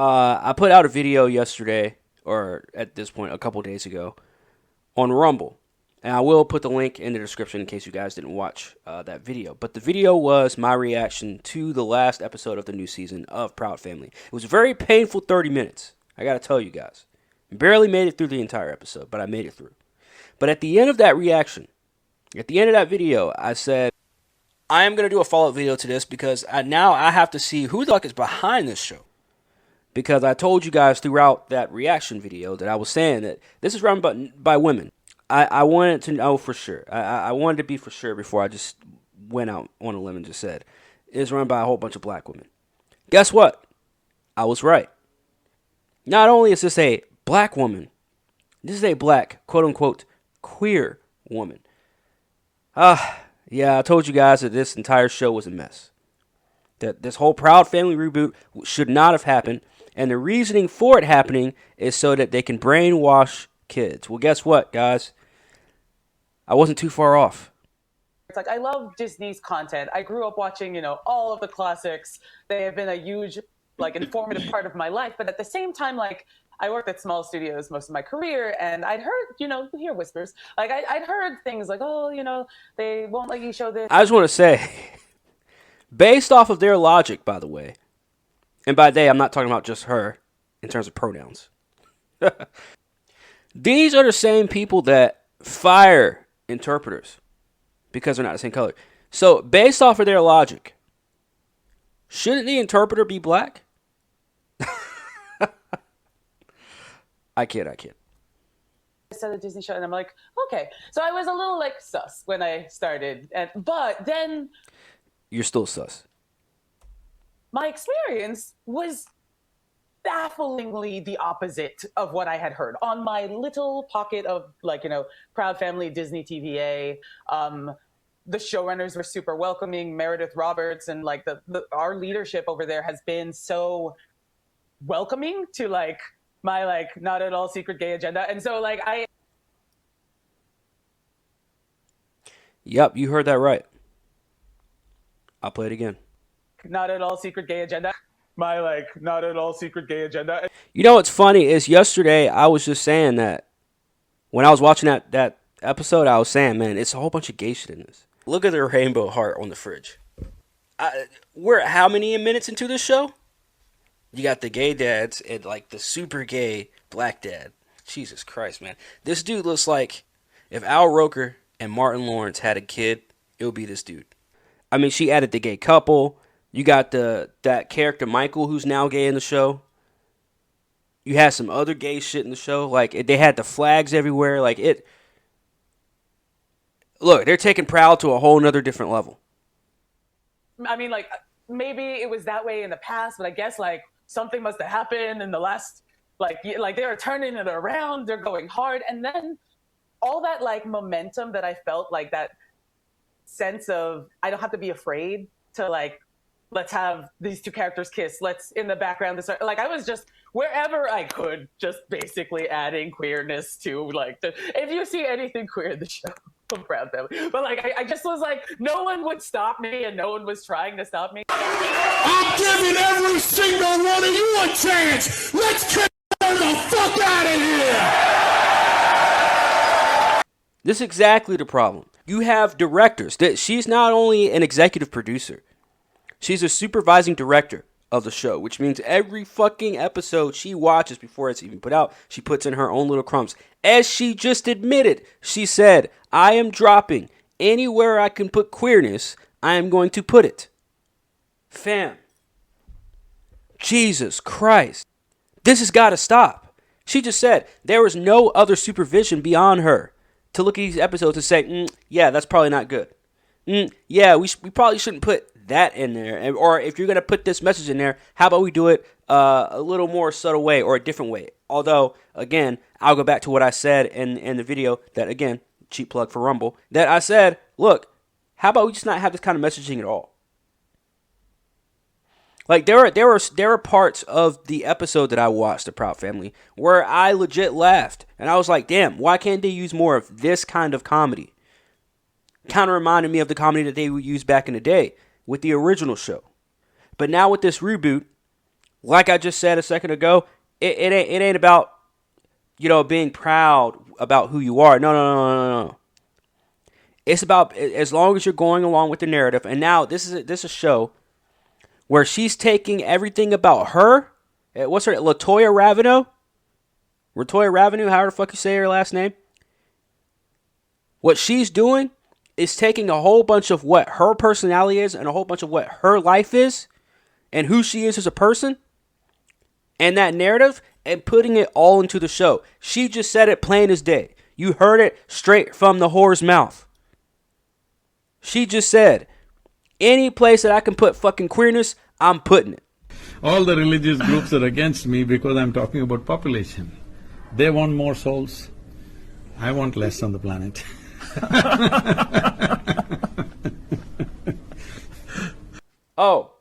I put out a video yesterday, or at this point, a couple days ago, on Rumble. And I will put the link in the description in case you guys didn't watch that video. But the video was my reaction to the last episode of the new season of Proud Family. It was a very painful 30 minutes, I gotta tell you guys. Barely made it through the entire episode, but I made it through. But at the end of that reaction, at the end of that video, I said, I am going to do a follow-up video to this because now I have to see who the fuck is behind this show. Because I told you guys throughout that reaction video that I was saying that this is run by women. I wanted to know for sure. I wanted to be for sure before I just went out on a limb and just said it's run by a whole bunch of black women. Guess what? I was right. Not only is this a black woman, this is a black, quote-unquote, queer woman. Yeah, I told you guys that this entire show was a mess. That this whole Proud Family reboot should not have happened. And the reasoning for it happening is so that they can brainwash kids. Well, guess what, guys? I wasn't too far off. It's like, I love Disney's content. I grew up watching, all of the classics. They have been a huge, informative part of my life. But at the same time, I worked at small studios most of my career, and I'd heard, you hear whispers. I'd heard things like, they won't let you show this. I just want to say, based off of their logic, by the way, and by they, I'm not talking about just her in terms of pronouns. These are the same people that fire interpreters because they're not the same color. So, based off of their logic, shouldn't the interpreter be black? I kid. I started a Disney show, and I'm like, okay. So I was a little sus when I started, but then you're still sus. My experience was bafflingly the opposite of what I had heard on my little pocket of Proud Family Disney TVA. The showrunners were super welcoming. Meredith Roberts and our leadership over there has been so welcoming to my not at all secret gay agenda. And so Yep, you heard that right. I'll play it again. Not at all secret gay agenda. My not at all secret gay agenda. You know what's funny is yesterday I was just saying that when I was watching that episode, I was saying, man, it's a whole bunch of gay shit in this. Look at the rainbow heart on the fridge. We're how many minutes into this show? You got the gay dads and the super gay black dad. Jesus Christ, man. This dude looks like if Al Roker and Martin Lawrence had a kid, it would be this dude. I mean, she added the gay couple. You got that character Michael who's now gay in the show. You had some other gay shit in the show. They had the flags everywhere. Look, they're taking Proud to a whole nother different level. I mean, maybe it was that way in the past, but I guess something must have happened in the last, they're turning it around. They're going hard. And then all that momentum that I felt, that sense of I don't have to be afraid to let's have these two characters kiss. Let's in the background. I was just wherever I could, just basically adding queerness to if you see anything queer in the show, I'm Proud Family. But I just was no one would stop me, and no one was trying to stop me. I'm giving every single one of you a chance. Let's get the fuck out of here. This is exactly the problem. You have directors. She's not only an executive producer. She's a supervising director of the show, which means every fucking episode she watches before it's even put out, she puts in her own little crumbs. As she just admitted, she said, I am dropping anywhere I can put queerness, I am going to put it. Fam. Jesus Christ. This has got to stop. She just said there was no other supervision beyond her to look at these episodes and say, yeah, that's probably not good. Yeah, we probably shouldn't put that in there. Or if you're going to put this message in there, how about we do it a little more subtle way or a different way? Although, again, I'll go back to what I said in the video that, again, cheap plug for Rumble, that I said, look, how about we just not have this kind of messaging at all? There were parts of the episode that I watched, The Proud Family, where I legit laughed. And I was like, damn, why can't they use more of this kind of comedy? Kind of reminded me of the comedy that they would use back in the day with the original show. But now with this reboot, Like I just said a second ago, it ain't about, being proud about who you are. No, no, no, no, no. It's about, as long as you're going along with the narrative. And now this is a show where she's taking everything about her. What's her, Latoya Ravenel? Latoya Ravenel, however the fuck you say her last name. What she's doing is taking a whole bunch of what her personality is and a whole bunch of what her life is and who she is as a person and that narrative and putting it all into the show. She just said it plain as day. You heard it straight from the whore's mouth. She just said, any place that I can put fucking queerness, I'm putting it. All the religious groups are against me because I'm talking about population. They want more souls. I want less on the planet. Oh,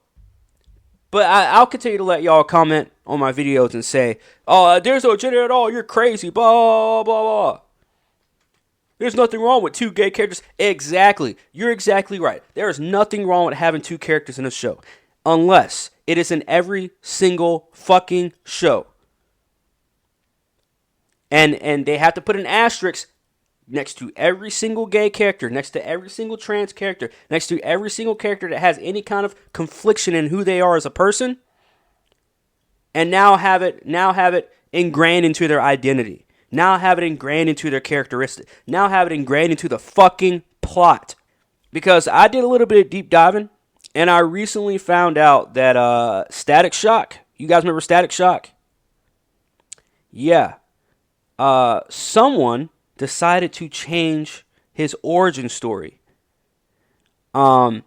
but I'll continue to let y'all comment on my videos and say, oh, there's no gender at all, you're crazy, blah, blah, blah. There's nothing wrong with two gay characters. Exactly. You're exactly right. There is nothing wrong with having two characters in a show. Unless it is in every single fucking show. And they have to put an asterisk next to every single gay character, next to every single trans character, next to every single character that has any kind of confliction in who they are as a person, and now have it ingrained into their identity. Now have it ingrained into their characteristic. Now have it ingrained into the fucking plot. Because I did a little bit of deep diving, and I recently found out that Static Shock, you guys remember Static Shock? Yeah. Someone decided to change his origin story. And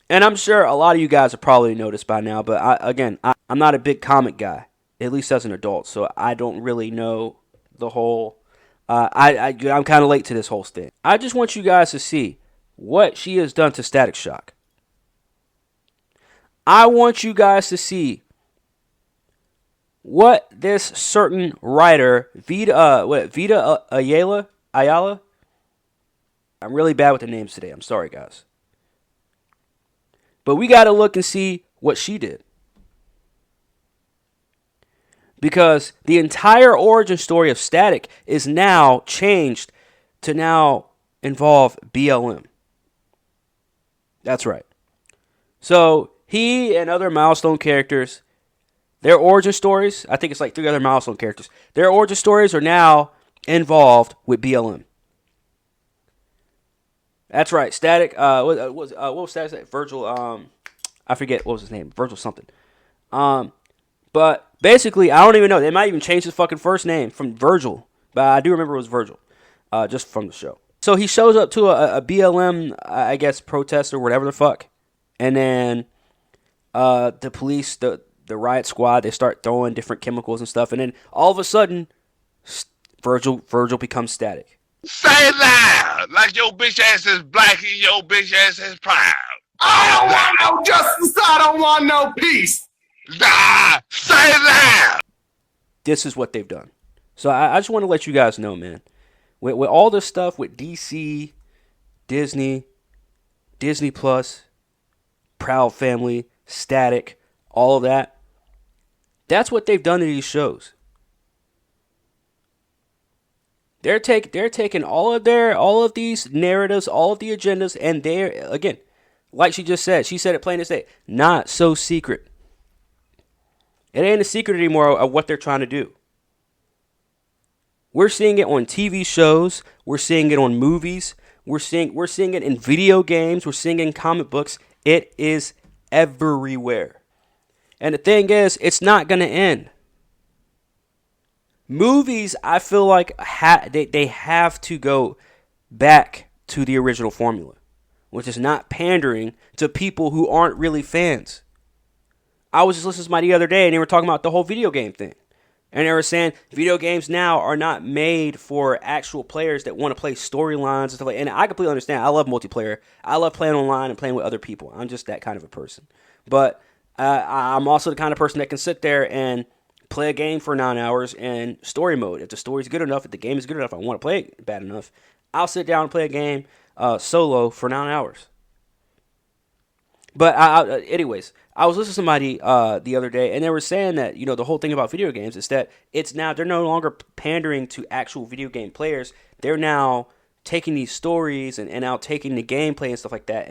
I'm sure a lot of you guys have probably noticed by now, but I'm not a big comic guy, at least as an adult, so I don't really know the whole, I'm kind of late to this whole thing. I just want you guys to see what she has done to Static Shock. I want you guys to see what this certain writer, Vita Ayala? I'm really bad with the names today. I'm sorry, guys. But we got to look and see what she did. Because the entire origin story of Static is now changed to now involve BLM. That's right. So he and other Milestone characters, their origin stories, I think it's like 3 other Milestone characters, their origin stories are now involved with BLM. That's right. Static, what was Static? Virgil, I forget what was his name. Virgil something. But basically, I don't even know. They might even change his fucking first name from Virgil. But I do remember it was Virgil, just from the show. So he shows up to a BLM, I guess, protest or whatever the fuck. And then the police, the riot squad, they start throwing different chemicals and stuff. And then all of a sudden, Virgil becomes Static. Say it loud, like your bitch ass is black and your bitch ass is proud. I don't want no justice. I don't want no peace. Nah, say it loud. This is what they've done. So I just want to let you guys know, man. With all this stuff with DC, Disney Plus, Proud Family, Static, all of that, that's what they've done to these shows. They're taking all of these narratives, all of the agendas, and they're, again, like she just said, she said it plain as day, not so secret. It ain't a secret anymore of what they're trying to do. We're seeing it on TV shows, we're seeing it on movies, we're seeing it in video games, we're seeing it in comic books. It is everywhere. And the thing is, it's not going to end. Movies, I feel like they have to go back to the original formula, which is not pandering to people who aren't really fans. I was just listening to somebody the other day, and they were talking about the whole video game thing. And they were saying video games now are not made for actual players that want to play storylines and stuff like that. And I completely understand. I love multiplayer. I love playing online and playing with other people. I'm just that kind of a person. But I'm also the kind of person that can sit there and play a game for 9 hours in story mode. If the story's good enough, if the game is good enough, I want to play it bad enough, I'll sit down and play a game solo for 9 hours. But anyways, I was listening to somebody the other day, and they were saying that the whole thing about video games is that they're no longer pandering to actual video game players. They're now taking these stories and now taking the gameplay and stuff like that,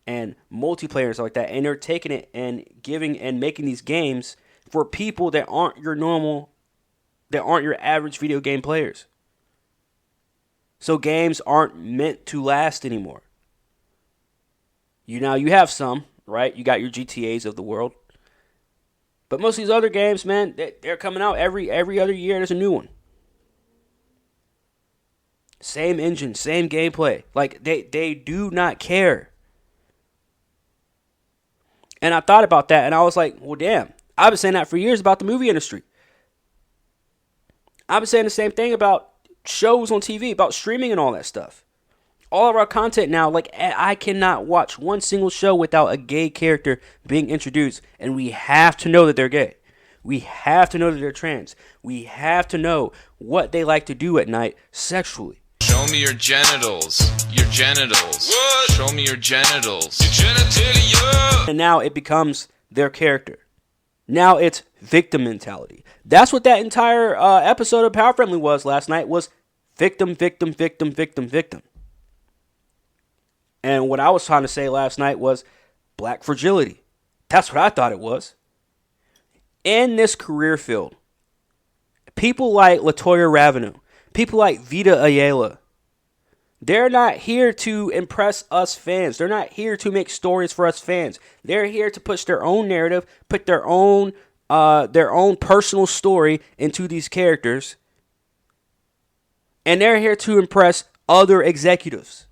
and multiplayer and stuff like that, and they're taking it and giving and making these games for people that aren't your average video game players. So games aren't meant to last anymore. You have some, right? You got your GTAs of the world. But most of these other games, man, they're coming out every other year. There's a new one. Same engine, same gameplay. Like, they do not care. And I thought about that, and I was like, well, damn. I've been saying that for years about the movie industry. I've been saying the same thing about shows on TV, about streaming and all that stuff. All of our content now, like, I cannot watch one single show without a gay character being introduced, and we have to know that they're gay. We have to know that they're trans. We have to know what they like to do at night sexually. Show me your genitals. Your genitals. What? Show me your genitals. Your genitalia. And now it becomes their character. Now it's victim mentality. That's what that entire episode of Power Friendly was last night, was victim, victim, victim, victim, victim. And what I was trying to say last night was black fragility. That's what I thought it was. In this career field, people like LaToya Ravenel, people like Vita Ayala, they're not here to impress us fans. They're not here to make stories for us fans. They're here to push their own narrative, put their own personal story into these characters. And they're here to impress other executives.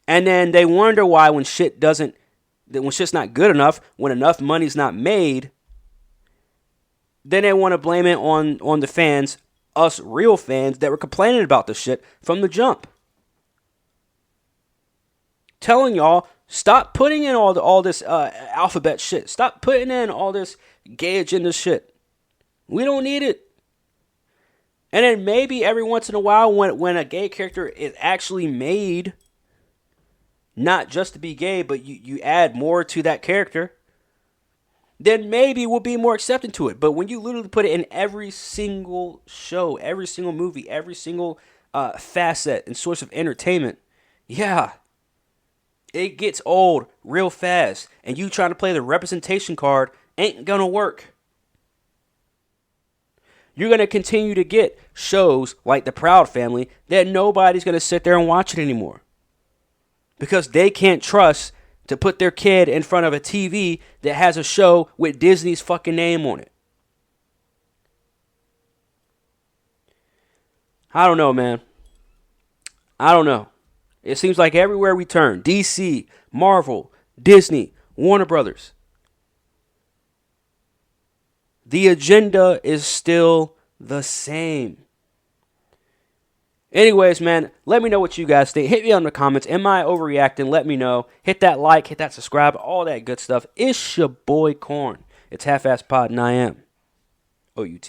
And then they wonder why when shit's not good enough, when enough money's not made, then they want to blame it on the fans, us real fans that were complaining about this shit from the jump. Telling y'all, stop putting in all this alphabet shit. Stop putting in all this gay agenda shit. We don't need it. And then maybe every once in a while when a gay character is actually made, not just to be gay, but you add more to that character, then maybe we'll be more accepting to it. But when you literally put it in every single show, every single movie, every single facet and source of entertainment, yeah, it gets old real fast. And you trying to play the representation card ain't gonna work. You're going to continue to get shows like The Proud Family that nobody's going to sit there and watch it anymore. Because they can't trust to put their kid in front of a TV that has a show with Disney's fucking name on it. I don't know, man. I don't know. It seems like everywhere we turn, DC, Marvel, Disney, Warner Brothers, the agenda is still the same. Anyways, man, let me know what you guys think. Hit me on the comments. Am I overreacting? Let me know. Hit that like, hit that subscribe, all that good stuff. It's your boy Corn. It's Half-Ass Pod, and I am OUT.